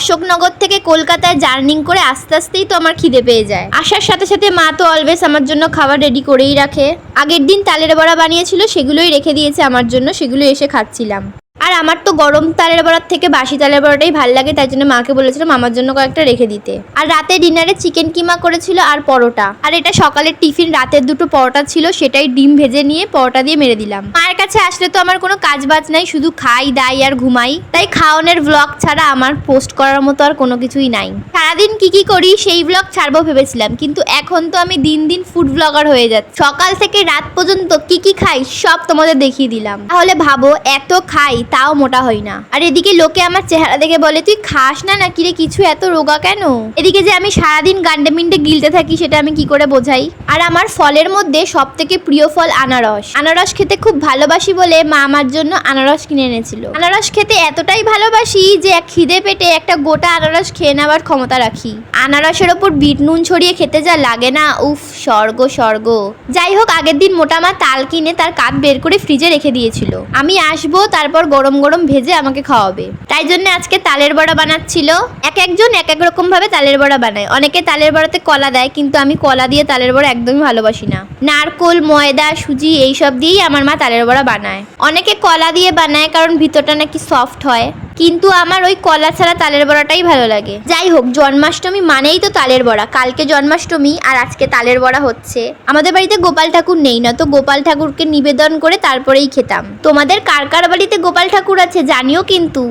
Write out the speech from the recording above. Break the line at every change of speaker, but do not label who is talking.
অশোকনগর থেকে কলকাতায় জার্নিং করে আস্তে আস্তেই তো আমার খিদে পেয়ে যায়। আসার সাথে সাথে মা তো অলওয়েজ আমার জন্য খাবার রেডি করেই রাখে। আগের দিন তালের বড়া বানিয়েছিল, সেগুলোই রেখে দিয়েছে আমার জন্য, সেগুলো এসে খাচ্ছিলাম। আর আমার তো গরম তালের বড়ার থেকে বাসি তালের বড়াটাই ভালো লাগে, তাই জন্য মাকে বলেছিলাম আমার জন্য কয়েকটা রেখে দিতে। আর রাতে ডিনারে চিকেন কিমা করেছিল আর পরোটা। আর এটা সকালের টিফিন, রাতের দুটো পরোটা ছিল, সেটাই ডিম ভেজে নিয়ে পরোটা দিয়ে মেরে দিলাম। মায়ের কাছে আসলে তো আমার কোনো কাজ বাজ নাই, শুধু খাই দাই আর ঘুমাই। তাই খাওয়ানোর ব্লগ ছাড়া আমার পোস্ট করার মতো আর কোনো কিছুই নাই। সারাদিন কি কি করি সেই ব্লগ ছাড়বো ভেবেছিলাম, কিন্তু এখন তো আমি দিন দিন ফুড ব্লগার হয়ে যাচ্ছি। সকাল থেকে রাত পর্যন্ত কি কি খাই সব তোমাদের দেখিয়ে দিলাম। তাহলে ভাবো, এত খাই তাও মোটা হই না। আর এদিকে লোকে আমার চেহারা দেখে বলে তুই খাস না নাকি রে, কিছু এত রোগা কেন। এদিকে যে আমি সারাদিন গান্ডে মিন্ডে গিলতে থাকি সেটা আমি কি করে বোঝাই। আর আমার ফলের মধ্যে সব থেকে প্রিয় ফল আনারস। আনারস খেতে খুব ভালোবাসি বলে মা আমার জন্য আনারস কিনে এনেছিল। আনারস খেতে এতটাই ভালোবাসি যে এক খিদে পেটে একটা গোটা আনারস খেয়ে নেওয়ার ক্ষমতা রাখি। আনারসের ওপর বিট নুন ছড়িয়ে খেতে যা লাগে না, উফ স্বর্গ স্বর্গ। যাই হোক, আগের দিন মোটা মা তাল কিনে তার কাপ বের করে ফ্রিজে রেখে দিয়েছিল। আমি আসবো, তারপর গরম গরম ভেজে আমাকে খাওয়াবে। তাই জন্য আজকে তালের বড়া বানাচ্ছিল। একজন এক এক রকম ভাবে তালের বড়া বানায়। অনেকে তালের বড়াতে কলা দেয়, কিন্তু আমি কলা দিয়ে তালের বড়া একদমই ভালোবাসি না। নারকোল, ময়দা, সুজি এইসব দিয়েই আমার মা তালের বড়া বানায়। অনেকে কলা দিয়ে বানায় কারণ ভিতরটা নাকি সফট হয়, কিন্তু আমার ওই কলা ছাড়া তালের বড়াটাই ভালো লাগে। যাই হোক, জন্মাষ্টমী মানেই তো তালের বড়া। কালকে জন্মাষ্টমী আর আজকে তালের বড়া হচ্ছে। আমাদের বাড়িতে গোপাল ঠাকুর নেই, না তো গোপাল ঠাকুরকে নিবেদন করে তারপরেই খেতাম। তোমাদের কার কার বাড়িতে গোপাল ঠাকুর আছে জানিও কিন্তু।